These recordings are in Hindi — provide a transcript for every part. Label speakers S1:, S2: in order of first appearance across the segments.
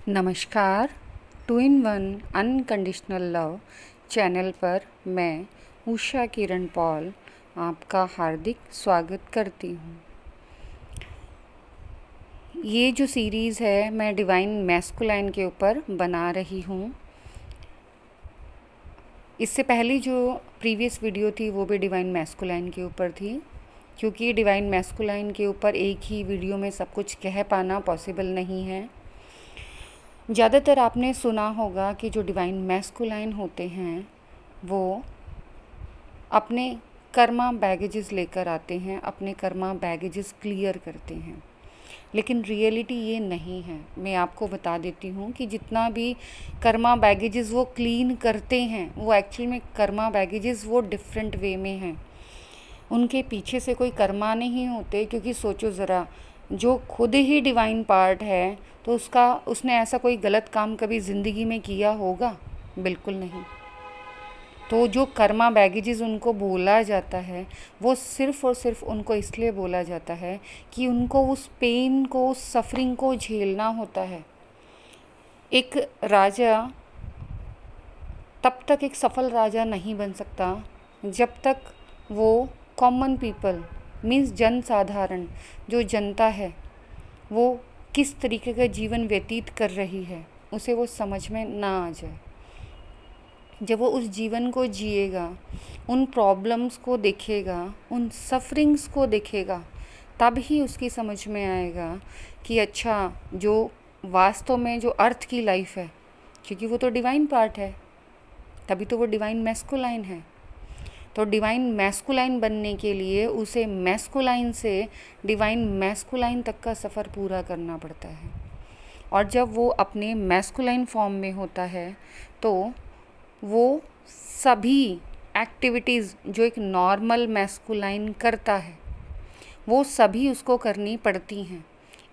S1: नमस्कार। 2 in 1 अनकंडीशनल लव चैनल पर मैं उषा किरण पॉल आपका हार्दिक स्वागत करती हूँ। ये जो सीरीज़ है मैं डिवाइन मैस्कुलाइन के ऊपर बना रही हूँ। इससे पहले जो प्रीवियस वीडियो थी वो भी डिवाइन मैस्कुलाइन के ऊपर थी, क्योंकि डिवाइन मैस्कुलाइन के ऊपर एक ही वीडियो में सब कुछ कह पाना पॉसिबल नहीं है। ज़्यादातर आपने सुना होगा कि जो डिवाइन मैस्कुलाइन होते हैं वो अपने कर्मा बैगेजेस लेकर आते हैं, अपने कर्मा बैगेजेस क्लियर करते हैं, लेकिन रियलिटी ये नहीं है। मैं आपको बता देती हूँ कि जितना भी कर्मा बैगेजेस वो क्लीन करते हैं वो एक्चुअल में कर्मा बैगेजेस वो डिफरेंट वे में हैं। उनके पीछे से कोई कर्मा नहीं होते, क्योंकि सोचो ज़रा, जो खुद ही डिवाइन पार्ट है तो उसने ऐसा कोई गलत काम कभी ज़िंदगी में किया होगा? बिल्कुल नहीं। तो जो कर्मा बैगेजेस उनको बोला जाता है वो सिर्फ़ और सिर्फ उनको इसलिए बोला जाता है कि उनको उस पेन को, उस सफरिंग को झेलना होता है। एक राजा तब तक एक सफल राजा नहीं बन सकता जब तक वो कॉमन पीपल मीन्स जन साधारण, जो जनता है वो किस तरीके का जीवन व्यतीत कर रही है उसे वो समझ में ना आ जाए। जब वो उस जीवन को जिएगा, उन प्रॉब्लम्स को देखेगा, उन सफरिंग्स को देखेगा, तब ही उसकी समझ में आएगा कि अच्छा, जो वास्तव में जो अर्थ की लाइफ है, क्योंकि वो तो डिवाइन पार्ट है, तभी तो वो डिवाइन मैस्कुलाइन है। तो डिवाइन मैस्कुलाइन बनने के लिए उसे मैस्कुलाइन से डिवाइन मैस्कुलाइन तक का सफ़र पूरा करना पड़ता है। और जब वो अपने मैस्कुलाइन फॉर्म में होता है तो वो सभी एक्टिविटीज़ जो एक नॉर्मल मैस्कुलाइन करता है वो सभी उसको करनी पड़ती हैं।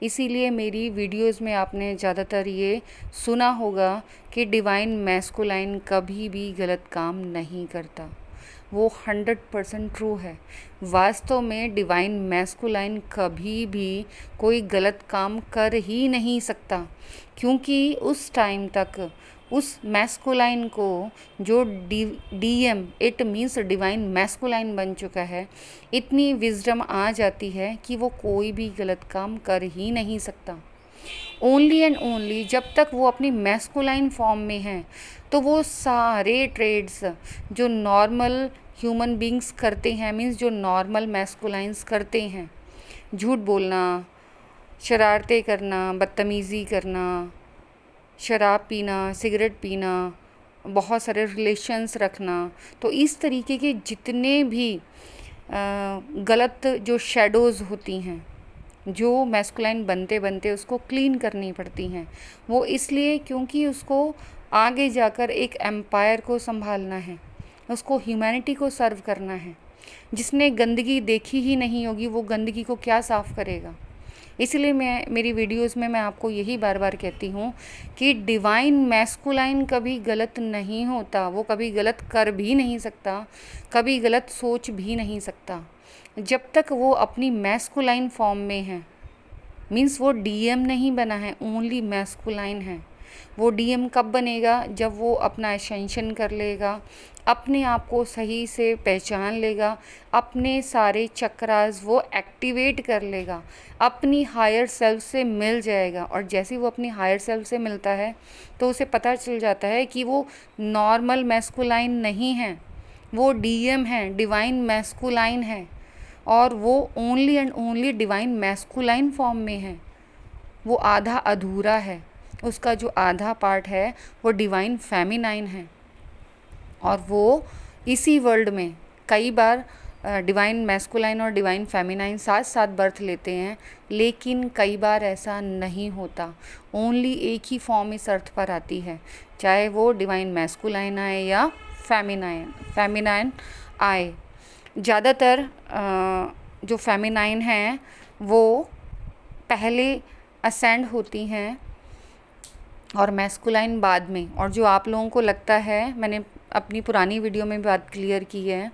S1: इसीलिए मेरी वीडियोस में आपने ज़्यादातर ये सुना होगा कि डिवाइन मैस्कुलाइन कभी भी गलत काम नहीं करता। वो 100% ट्रू है। वास्तव में डिवाइन मैस्कुलाइन कभी भी कोई गलत काम कर ही नहीं सकता, क्योंकि उस टाइम तक उस मैस्कुलाइन को जो DM it means divine masculine बन चुका है, इतनी विजडम आ जाती है कि वो कोई भी गलत काम कर ही नहीं सकता। ओनली एंड ओनली जब तक वो अपनी मैस्कुलाइन फॉर्म में है तो वो सारे ट्रेड्स जो नॉर्मल ह्यूमन बींग्स करते हैं, मीन्स जो नॉर्मल मैस्कुलाइंस करते हैं, झूठ बोलना, शरारतें करना, बदतमीज़ी करना, शराब पीना, सिगरेट पीना, बहुत सारे रिलेशंस रखना, तो इस तरीके के जितने भी गलत जो शेडोज़ होती हैं जो मैस्कुलाइन बनते बनते उसको क्लीन करनी पड़ती हैं। वो इसलिए क्योंकि उसको आगे जाकर एक एम्पायर को संभालना है, उसको ह्यूमैनिटी को सर्व करना है। जिसने गंदगी देखी ही नहीं होगी वो गंदगी को क्या साफ़ करेगा? इसलिए मेरी वीडियोस में मैं आपको यही बार बार कहती हूँ कि डिवाइन मैस्कुलाइन कभी गलत नहीं होता, वो कभी गलत कर भी नहीं सकता, कभी गलत सोच भी नहीं सकता, जब तक वो अपनी मैस्कुलाइन फॉर्म में है। मीन्स वो डीएम नहीं बना है, ओनली मैस्कुलाइन है। वो डीएम कब बनेगा? जब वो अपना एसेंशन कर लेगा, अपने आप को सही से पहचान लेगा, अपने सारे चक्रास वो एक्टिवेट कर लेगा, अपनी हायर सेल्फ से मिल जाएगा। और जैसे वो अपनी हायर सेल्फ से मिलता है तो उसे पता चल जाता है कि वो नॉर्मल मैस्कुलाइन नहीं है, वो डीएम है, डिवाइन मैस्कुलाइन है, और वो only and only divine masculine form में है। वो आधा अधूरा है, उसका जो आधा पार्ट है वो डिवाइन फेमिनाइन है। और वो इसी वर्ल्ड में कई बार डिवाइन मैस्कुलाइन और डिवाइन फेमिनाइन साथ साथ बर्थ लेते हैं, लेकिन कई बार ऐसा नहीं होता। ओनली एक ही फॉर्म इस अर्थ पर आती है, चाहे वो डिवाइन मैस्कुलाइन आए या फेमिनाइन आए। ज़्यादातर जो फेमिनाइन हैं वो पहले असेंड होती हैं और मैस्कुलाइन बाद में। और जो आप लोगों को लगता है, मैंने अपनी पुरानी वीडियो में बात क्लियर की है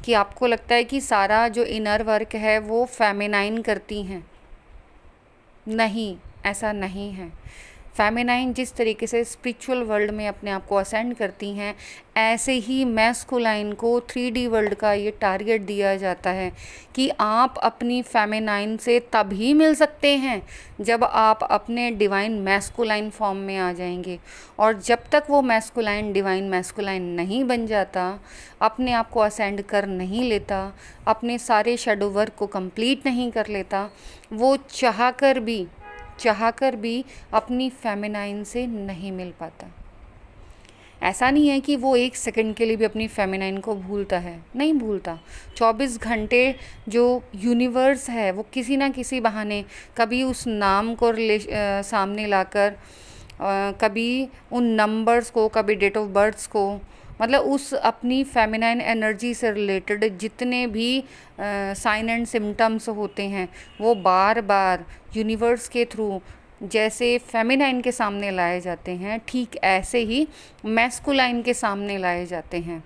S1: कि आपको लगता है कि सारा जो इनर वर्क है वो फेमिनाइन करती हैं, नहीं, ऐसा नहीं है। फेमिनाइन जिस तरीके से स्पिरिचुअल वर्ल्ड में अपने आप को असेंड करती हैं, ऐसे ही मैस्कुलाइन को 3D वर्ल्ड का ये टारगेट दिया जाता है कि आप अपनी फेमिनाइन से तभी मिल सकते हैं जब आप अपने डिवाइन मैस्कुलाइन फॉर्म में आ जाएंगे। और जब तक वो मैस्कुलाइन डिवाइन मैस्कुलाइन नहीं बन जाता, अपने आप को असेंड कर नहीं लेता, अपने सारे शैडो वर्क को कंप्लीट नहीं कर लेता, वो चाहकर भी अपनी फेमिनाइन से नहीं मिल पाता। ऐसा नहीं है कि वो 1 सेकंड के लिए भी अपनी फेमिनाइन को भूलता है, नहीं भूलता। 24 घंटे जो यूनिवर्स है वो किसी ना किसी बहाने कभी उस नाम को सामने लाकर, कभी उन नंबर्स को, कभी डेट ऑफ बर्थ्स को, मतलब उस अपनी फेमिनाइन एनर्जी से रिलेटेड जितने भी साइन एंड सिम्टम्स होते हैं वो बार बार यूनिवर्स के थ्रू जैसे फेमिनाइन के सामने लाए जाते हैं, ठीक ऐसे ही मैस्कुलाइन के सामने लाए जाते हैं।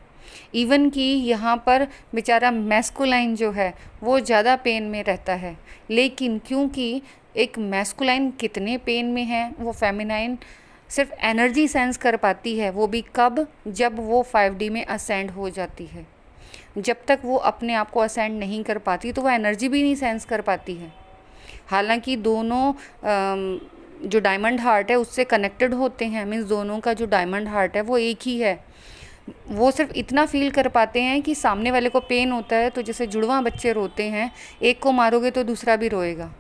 S1: इवन कि यहाँ पर बेचारा मैस्कुलाइन जो है वो ज़्यादा पेन में रहता है, लेकिन क्योंकि एक मैस्कुलाइन कितने पेन में है वो फेमिनाइन सिर्फ एनर्जी सेंस कर पाती है, वो भी कब, जब वो 5D में असेंड हो जाती है। जब तक वो अपने आप को असेंड नहीं कर पाती तो वो एनर्जी भी नहीं सेंस कर पाती है। हालांकि दोनों जो डायमंड हार्ट है उससे कनेक्टेड होते हैं, मीन्स दोनों का जो डायमंड हार्ट है वो एक ही है। वो सिर्फ इतना फील कर पाते हैं कि सामने वाले को पेन होता है तो जैसे जुड़वा बच्चे रोते हैं, एक को मारोगे तो दूसरा भी रोएगा,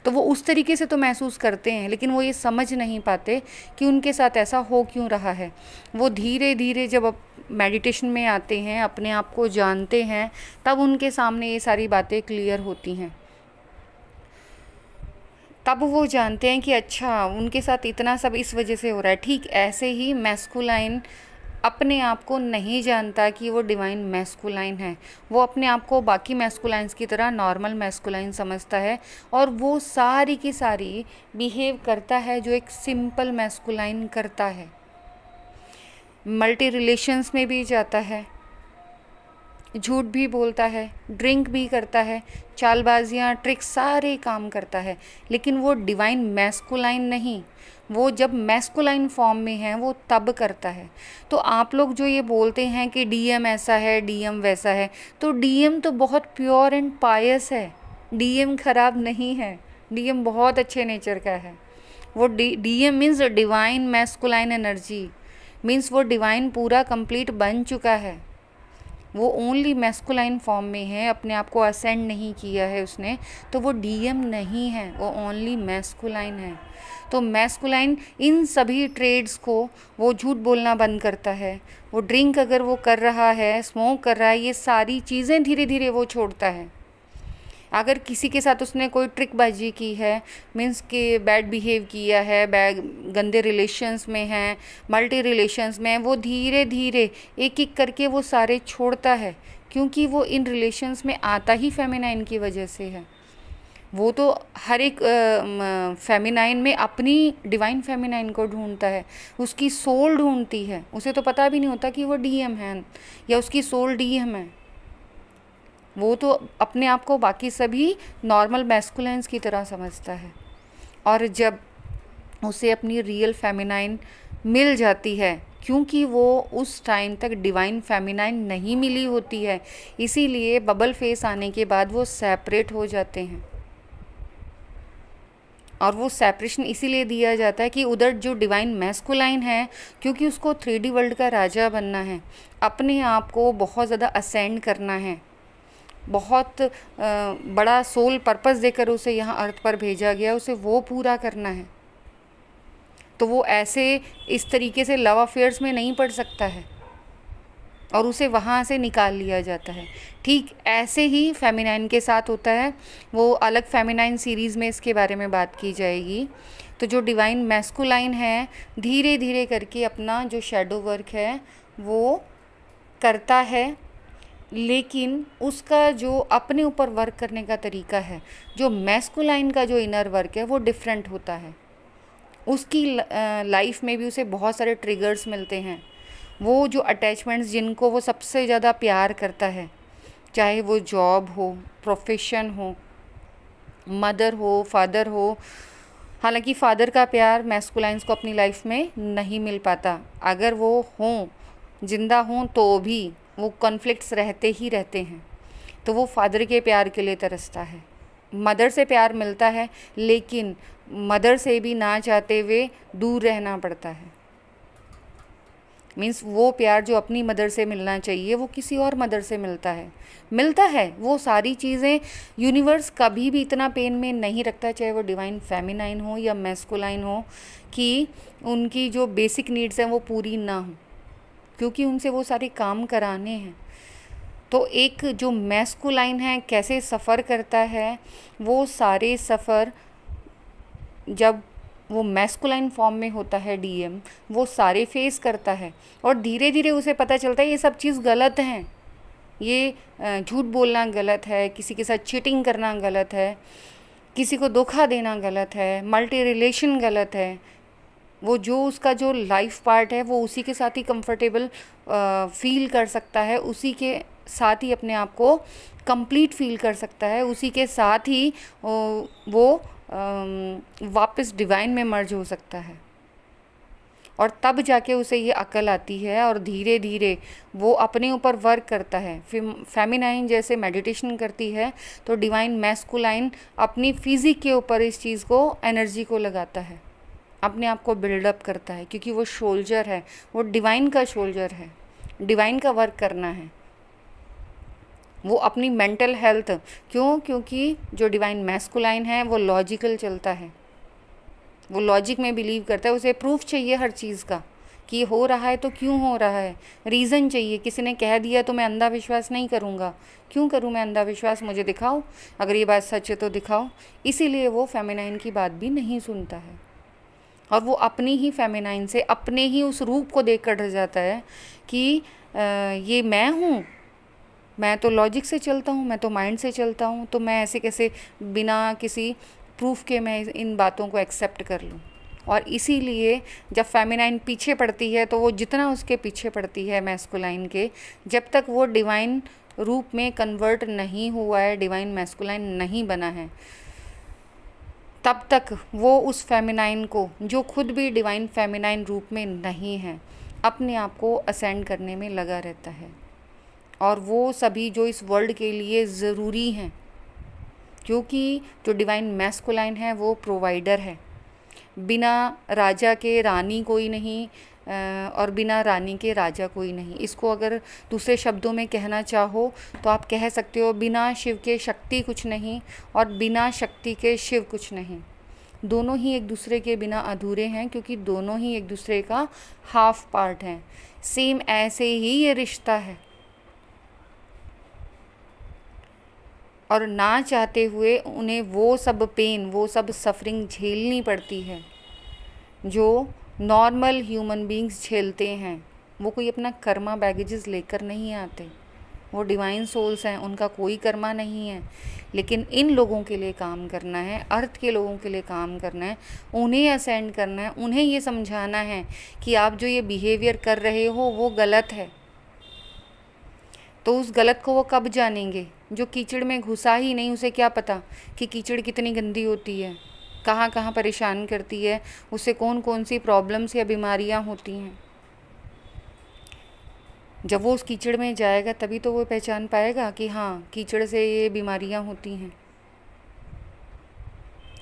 S1: तो वो उस तरीके से तो महसूस करते हैं, लेकिन वो ये समझ नहीं पाते कि उनके साथ ऐसा हो क्यों रहा है। वो धीरे धीरे जब मेडिटेशन में आते हैं, अपने आप को जानते हैं, तब उनके सामने ये सारी बातें क्लियर होती हैं। तब वो जानते हैं कि अच्छा उनके साथ इतना सब इस वजह से हो रहा है। ठीक ऐसे ही मैस्कुलाइन अपने आप को नहीं जानता कि वो डिवाइन मैस्कुलाइन है, वो अपने आप को बाकी मैस्कुलाइंस की तरह नॉर्मल मैस्कुलाइन समझता है और वो सारी की सारी बिहेव करता है जो एक सिंपल मैस्कुलाइन करता है। मल्टी रिलेशंस में भी जाता है, झूठ भी बोलता है, ड्रिंक भी करता है, चालबाजियाँ, ट्रिक्स, सारे काम करता है, लेकिन वो डिवाइन मैस्कुलाइन नहीं। वो जब मैस्कुलाइन फॉर्म में है वो तब करता है। तो आप लोग जो ये बोलते हैं कि डीएम ऐसा है, डीएम वैसा है, तो डीएम तो बहुत प्योर एंड पायस है, डीएम खराब नहीं है, डीएम बहुत अच्छे नेचर का है। वो DM means divine masculine energy, means वो डिवाइन पूरा कंप्लीट बन चुका है। वो ओनली मैस्कुलाइन फॉर्म में है, अपने आप को असेंड नहीं किया है उसने, तो वो डीएम नहीं है, वो ओनली मैस्कुलाइन है। तो मैस्कुलाइन इन सभी ट्रेड्स को, वो झूठ बोलना बंद करता है, वो ड्रिंक अगर वो कर रहा है, स्मोक कर रहा है, ये सारी चीज़ें धीरे धीरे वो छोड़ता है। अगर किसी के साथ उसने कोई ट्रिकबाजी की है, मीन्स कि बैड बिहेव किया है, गंदे रिलेशंस में है, मल्टी रिलेशंस में, वो धीरे धीरे एक एक करके वो सारे छोड़ता है, क्योंकि वो इन रिलेशंस में आता ही फेमिनाइन की वजह से है। वो तो हर एक फेमिनाइन में अपनी डिवाइन फेमिनाइन को ढूंढता है, उसकी सोल ढूंढती है, उसे तो पता भी नहीं होता कि वो डीएम है या उसकी सोल डीएम है। वो तो अपने आप को बाकी सभी नॉर्मल मैस्कुलाइंस की तरह समझता है। और जब उसे अपनी रियल फेमिनाइन मिल जाती है, क्योंकि वो उस टाइम तक डिवाइन फेमिनाइन नहीं मिली होती है, इसीलिए बबल फेस आने के बाद वो सेपरेट हो जाते हैं। और वो सेपरेशन इसीलिए दिया जाता है कि उधर जो डिवाइन मैस्कुलाइन है, क्योंकि उसको 3D वर्ल्ड का राजा बनना है, अपने आप को बहुत ज़्यादा असेंड करना है, बहुत बड़ा सोल पर्पस देकर उसे यहाँ अर्थ पर भेजा गया, उसे वो पूरा करना है। तो वो ऐसे इस तरीके से लव अफेयर्स में नहीं पड़ सकता है और उसे वहाँ से निकाल लिया जाता है। ठीक ऐसे ही फेमिनाइन के साथ होता है, वो अलग फेमिनाइन सीरीज़ में इसके बारे में बात की जाएगी। तो जो डिवाइन मैस्कुलाइन है, धीरे धीरे करके अपना जो शैडो वर्क है वो करता है, लेकिन उसका जो अपने ऊपर वर्क करने का तरीका है, जो मैस्कुलाइन का जो इनर वर्क है वो डिफरेंट होता है। उसकी लाइफ में भी उसे बहुत सारे ट्रिगर्स मिलते हैं। वो जो अटैचमेंट्स जिनको वो सबसे ज़्यादा प्यार करता है, चाहे वो जॉब हो, प्रोफेशन हो, मदर हो, फादर हो, हालांकि फादर का प्यार मैस्कुलाइंस को अपनी लाइफ में नहीं मिल पाता। अगर वो हों, जिंदा हों, तो भी वो कॉन्फ्लिक्ट्स रहते ही रहते हैं। तो वो फादर के प्यार के लिए तरसता है। मदर से प्यार मिलता है, लेकिन मदर से भी ना चाहते हुए दूर रहना पड़ता है। मीन्स वो प्यार जो अपनी मदर से मिलना चाहिए वो किसी और मदर से मिलता है। वो सारी चीज़ें यूनिवर्स कभी भी इतना पेन में नहीं रखता, चाहे वो डिवाइन फेमिनाइन हो या मैस्कुलाइन हो, कि उनकी जो बेसिक नीड्स हैं वो पूरी ना हो, क्योंकि उनसे वो सारे काम कराने हैं। तो एक जो मैस्कुलाइन है कैसे सफ़र करता है, वो सारे सफ़र जब वो मैस्कुलाइन फॉर्म में होता है डीएम, वो सारे फेस करता है और धीरे धीरे उसे पता चलता है ये सब चीज़ गलत हैं, ये झूठ बोलना गलत है, किसी के साथ चीटिंग करना गलत है, किसी को धोखा देना गलत है, मल्टी रिलेशन गलत है। वो जो उसका जो लाइफ पार्ट है वो उसी के साथ ही कंफर्टेबल फील कर सकता है, उसी के साथ ही अपने आप को कंप्लीट फील कर सकता है, उसी के साथ ही वो वापस डिवाइन में मर्ज हो सकता है। और तब जाके उसे ये अकल आती है और धीरे धीरे वो अपने ऊपर वर्क करता है। फेमिनाइन जैसे मेडिटेशन करती है, तो डिवाइन मैस्कुलाइन अपनी फिजिक के ऊपर इस चीज़ को, एनर्जी को लगाता है, अपने आप को बिल्डअप करता है, क्योंकि वो सोल्जर है, वो डिवाइन का सोल्जर है, डिवाइन का वर्क करना है। वो अपनी मेंटल हेल्थ, क्योंकि जो डिवाइन मैस्कुलाइन है वो लॉजिकल चलता है, वो लॉजिक में बिलीव करता है, उसे प्रूफ चाहिए हर चीज़ का कि हो रहा है तो क्यों हो रहा है, रीज़न चाहिए। किसी ने कह दिया तो मैं अंधा विश्वास नहीं करूँगा, क्यों करूँ मैं अंधा विश्वास, मुझे दिखाओ, अगर ये बात सच है तो दिखाओ। इसीलिए वो फेमिनाइन की बात भी नहीं सुनता है और वो अपनी ही फेमिनाइन से, अपने ही उस रूप को देख कर डर जाता है कि ये मैं हूँ, मैं तो लॉजिक से चलता हूँ, मैं तो माइंड से चलता हूँ, तो मैं ऐसे कैसे बिना किसी प्रूफ के मैं इन बातों को एक्सेप्ट कर लूँ। और इसीलिए जब फेमिनाइन पीछे पड़ती है, तो वो जितना उसके पीछे पड़ती है मैस्कुलाइन के, जब तक वो डिवाइन रूप में कन्वर्ट नहीं हुआ है, डिवाइन मैस्कुलाइन नहीं बना है, तब तक वो उस फेमिनाइन को, जो खुद भी डिवाइन फेमिनाइन रूप में नहीं है, अपने आप को असेंड करने में लगा रहता है। और वो सभी जो इस वर्ल्ड के लिए ज़रूरी हैं, क्योंकि जो डिवाइन मैस्कुलाइन है वो प्रोवाइडर है। बिना राजा के रानी कोई नहीं और बिना रानी के राजा कोई नहीं। इसको अगर दूसरे शब्दों में कहना चाहो तो आप कह सकते हो, बिना शिव के शक्ति कुछ नहीं और बिना शक्ति के शिव कुछ नहीं। दोनों ही एक दूसरे के बिना अधूरे हैं, क्योंकि दोनों ही एक दूसरे का हाफ पार्ट हैं। सेम ऐसे ही ये रिश्ता है। और ना चाहते हुए उन्हें वो सब पेन, वो सब सफरिंग झेलनी पड़ती है जो नॉर्मल ह्यूमन बीइंग्स झेलते हैं। वो कोई अपना कर्मा बैगेजेस लेकर नहीं आते, वो डिवाइन सोल्स हैं, उनका कोई कर्मा नहीं है। लेकिन इन लोगों के लिए काम करना है, अर्थ के लोगों के लिए काम करना है, उन्हें असेंड करना है, उन्हें ये समझाना है कि आप जो ये बिहेवियर कर रहे हो वो गलत है। तो उस गलत को वो कब जानेंगे? जो कीचड़ में घुसा ही नहीं, उसे क्या पता कि कीचड़ कितनी गंदी होती है, कहाँ कहाँ परेशान करती है, उससे कौन कौन सी प्रॉब्लम्स या बीमारियाँ होती हैं। जब वो उस कीचड़ में जाएगा तभी तो वो पहचान पाएगा कि हाँ, कीचड़ से ये बीमारियाँ होती हैं।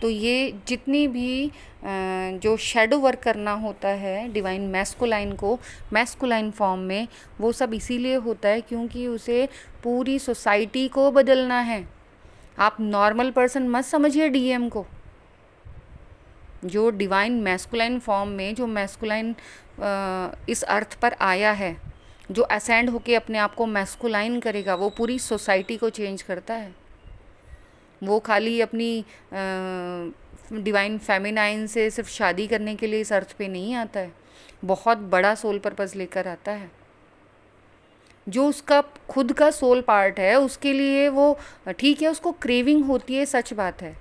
S1: तो ये जितनी भी जो शैडो वर्क करना होता है डिवाइन मैस्कुलाइन को मैस्कुलाइन फॉर्म में, वो सब इसीलिए होता है क्योंकि उसे पूरी सोसाइटी को बदलना है। आप नॉर्मल पर्सन मत समझिए डीएम को। जो डिवाइन मैस्कुलाइन फॉर्म में जो मैस्कुलाइन इस अर्थ पर आया है, जो असेंड होके अपने आप को मैस्कुलाइन करेगा, वो पूरी सोसाइटी को चेंज करता है। वो खाली अपनी डिवाइन फेमिनाइन से सिर्फ शादी करने के लिए इस अर्थ पे नहीं आता है, बहुत बड़ा सोल पर्पस लेकर आता है। जो उसका खुद का सोल पार्ट है उसके लिए वो ठीक है, उसको क्रेविंग होती है, सच बात है,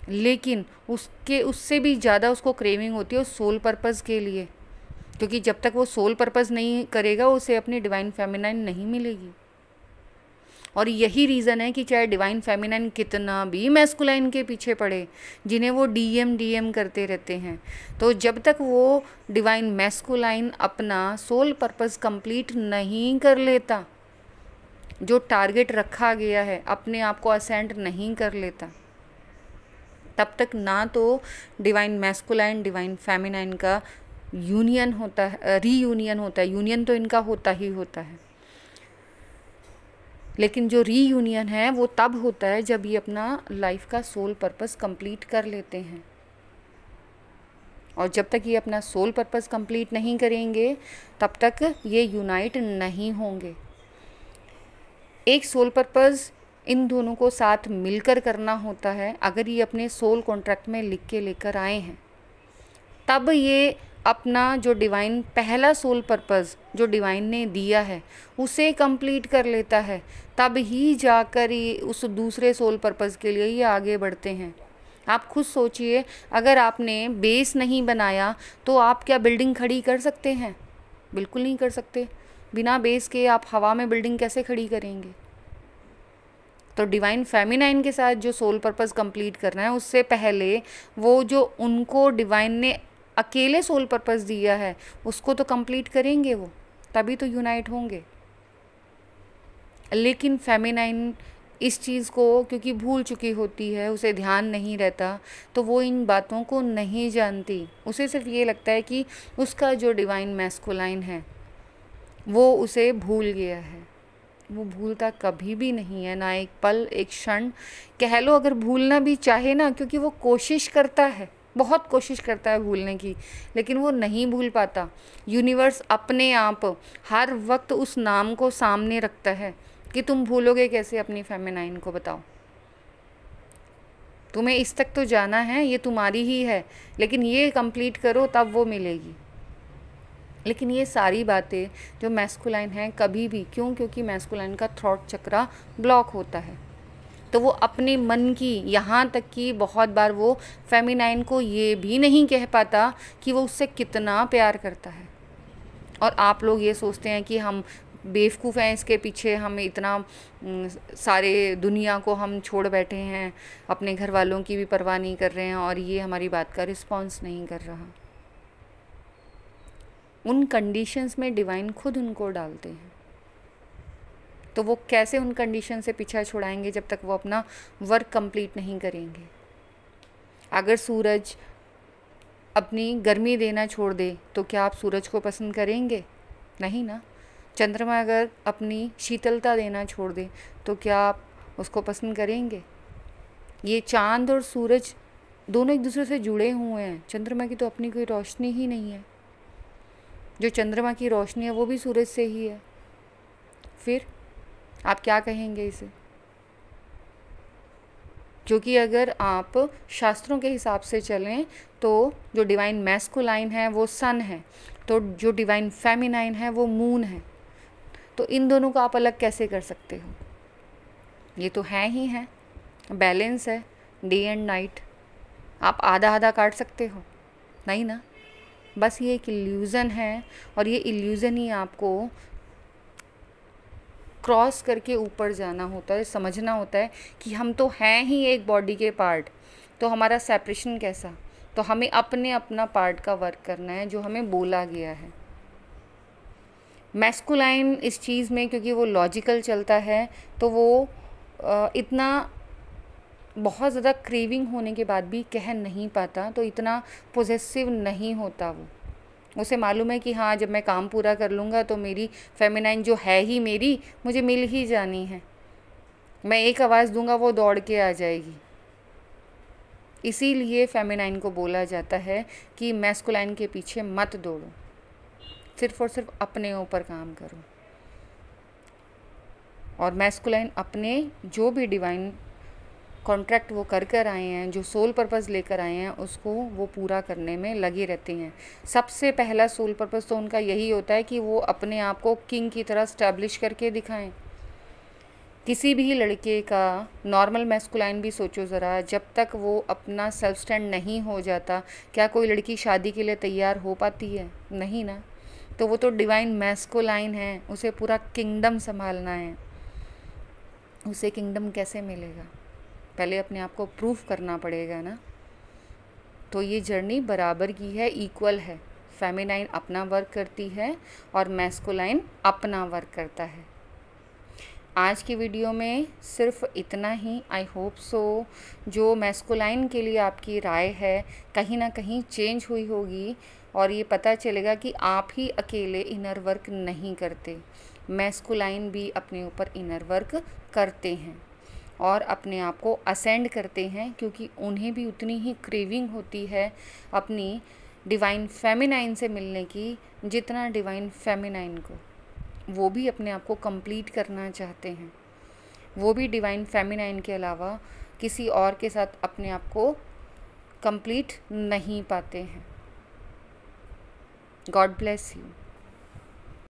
S1: लेकिन उससे भी ज़्यादा उसको क्रेविंग होती है उस सोल पर्पस के लिए, क्योंकि जब तक वो सोल पर्पस नहीं करेगा उसे अपनी डिवाइन फेमिनाइन नहीं मिलेगी। और यही रीज़न है कि चाहे डिवाइन फेमिनाइन कितना भी मैस्कुलाइन के पीछे पड़े, जिन्हें वो डीएम करते रहते हैं, तो जब तक वो डिवाइन मैस्कुलाइन अपना सोल पर्पस कंप्लीट नहीं कर लेता, जो टारगेट रखा गया है अपने आप को असेंड नहीं कर लेता, तब तक ना तो डिवाइन मैस्कुलाइन डिवाइन फेमिनाइन का यूनियन होता है, रीयूनियन होता है। यूनियन तो इनका होता ही होता है, लेकिन जो रीयूनियन है वो तब होता है जब ये अपना लाइफ का सोल पर्पस कंप्लीट कर लेते हैं। और जब तक ये अपना सोल पर्पस कंप्लीट नहीं करेंगे तब तक ये यूनाइट नहीं होंगे। एक सोल पर्पस इन दोनों को साथ मिलकर करना होता है। अगर ये अपने सोल कॉन्ट्रैक्ट में लिख के लेकर आए हैं, तब ये अपना जो डिवाइन पहला सोल पर्पस जो डिवाइन ने दिया है उसे कंप्लीट कर लेता है, तब ही जाकर ये उस दूसरे सोल पर्पस के लिए ये आगे बढ़ते हैं। आप खुद सोचिए, अगर आपने बेस नहीं बनाया तो आप क्या बिल्डिंग खड़ी कर सकते हैं? बिल्कुल नहीं कर सकते। बिना बेस के आप हवा में बिल्डिंग कैसे खड़ी करेंगे? तो डिवाइन फेमिनाइन के साथ जो सोल पर्पस कंप्लीट करना है, उससे पहले वो जो उनको डिवाइन ने अकेले सोल पर्पस दिया है उसको तो कंप्लीट करेंगे वो, तभी तो यूनाइट होंगे। लेकिन फेमिनाइन इस चीज़ को क्योंकि भूल चुकी होती है, उसे ध्यान नहीं रहता, तो वो इन बातों को नहीं जानती। उसे सिर्फ ये लगता है कि उसका जो डिवाइन मैस्कुलाइन है वो उसे भूल गया है। वो भूलता कभी भी नहीं है, ना एक पल, एक क्षण कह लो। अगर भूलना भी चाहे ना, क्योंकि वो कोशिश करता है, बहुत कोशिश करता है भूलने की, लेकिन वो नहीं भूल पाता। यूनिवर्स अपने आप हर वक्त उस नाम को सामने रखता है कि तुम भूलोगे कैसे अपनी फेमिनाइन को, बताओ। तुम्हें इस तक तो जाना है, ये तुम्हारी ही है, लेकिन ये कंप्लीट करो तब वो मिलेगी। लेकिन ये सारी बातें जो मैस्कुलाइन हैं कभी भी, क्योंकि मैस्कुलाइन का थ्रॉट चक्रा ब्लॉक होता है, तो वो अपने मन की, यहाँ तक कि बहुत बार वो फेमिनाइन को ये भी नहीं कह पाता कि वो उससे कितना प्यार करता है। और आप लोग ये सोचते हैं कि हम बेवकूफ़ हैं, इसके पीछे हम इतना सारे दुनिया को हम छोड़ बैठे हैं, अपने घर वालों की भी परवाह नहीं कर रहे हैं और ये हमारी बात का रिस्पॉन्स नहीं कर रहा। उन कंडीशंस में डिवाइन खुद उनको डालते हैं, तो वो कैसे उन कंडीशन से पीछा छुड़ाएंगे जब तक वो अपना वर्क कंप्लीट नहीं करेंगे। अगर सूरज अपनी गर्मी देना छोड़ दे तो क्या आप सूरज को पसंद करेंगे? नहीं ना। चंद्रमा अगर अपनी शीतलता देना छोड़ दे तो क्या आप उसको पसंद करेंगे? ये चाँद और सूरज दोनों एक दूसरे से जुड़े हुए हैं। चंद्रमा की तो अपनी कोई रोशनी ही नहीं है, जो चंद्रमा की रोशनी है वो भी सूरज से ही है। फिर आप क्या कहेंगे इसे? क्योंकि अगर आप शास्त्रों के हिसाब से चलें तो जो डिवाइन मैस्कुलाइन है वो सन है, तो जो डिवाइन फेमिनाइन है वो मून है। तो इन दोनों को आप अलग कैसे कर सकते हो? ये तो है ही है, बैलेंस है, डे एंड नाइट। आप आधा आधा काट सकते हो? नहीं ना। बस ये एक इल्यूज़न है, और ये इल्यूज़न ही आपको क्रॉस करके ऊपर जाना होता है, समझना होता है कि हम तो हैं ही एक बॉडी के पार्ट, तो हमारा सेपरेशन कैसा? तो हमें अपने अपना पार्ट का वर्क करना है जो हमें बोला गया है। मैस्कुलाइन इस चीज़ में क्योंकि वो लॉजिकल चलता है, तो वो इतना बहुत ज़्यादा क्रेविंग होने के बाद भी कह नहीं पाता, तो इतना पोजेसिव नहीं होता वो। उसे मालूम है कि हाँ, जब मैं काम पूरा कर लूँगा तो मेरी फेमिनाइन जो है ही मेरी, मुझे मिल ही जानी है। मैं एक आवाज़ दूंगा वो दौड़ के आ जाएगी। इसीलिए फेमिनाइन को बोला जाता है कि मैस्कुलाइन के पीछे मत दौड़ो, सिर्फ और सिर्फ अपने ऊपर काम करो। और मैस्कुलाइन अपने जो भी डिवाइन कॉन्ट्रैक्ट वो कर आए हैं, जो सोल पर्पस लेकर आए हैं, उसको वो पूरा करने में लगे रहते हैं। सबसे पहला सोल पर्पस तो उनका यही होता है कि वो अपने आप को किंग की तरह स्टैब्लिश करके दिखाएं। किसी भी लड़के का नॉर्मल मैस्कुलाइन भी सोचो ज़रा, जब तक वो अपना सेल्फ स्टैंड नहीं हो जाता, क्या कोई लड़की शादी के लिए तैयार हो पाती है? नहीं ना। तो वो तो डिवाइन मैस्कुलाइन है, उसे पूरा किंगडम संभालना है। उसे किंगडम कैसे मिलेगा? पहले अपने आप को प्रूव करना पड़ेगा ना। तो ये जर्नी बराबर की है, इक्वल है। फेमिनाइन अपना वर्क करती है और मैस्कुलाइन अपना वर्क करता है। आज की वीडियो में सिर्फ इतना ही। आई होप सो जो मैस्कुलाइन के लिए आपकी राय है कहीं ना कहीं चेंज हुई होगी और ये पता चलेगा कि आप ही अकेले इनर वर्क नहीं करते, मैस्कुलाइन भी अपने ऊपर इनर वर्क करते हैं और अपने आप को असेंड करते हैं, क्योंकि उन्हें भी उतनी ही क्रेविंग होती है अपनी डिवाइन फेमिनाइन से मिलने की जितना डिवाइन फेमिनाइन को। वो भी अपने आप को कंप्लीट करना चाहते हैं, वो भी डिवाइन फेमिनाइन के अलावा किसी और के साथ अपने आप को कंप्लीट नहीं पाते हैं। God bless you.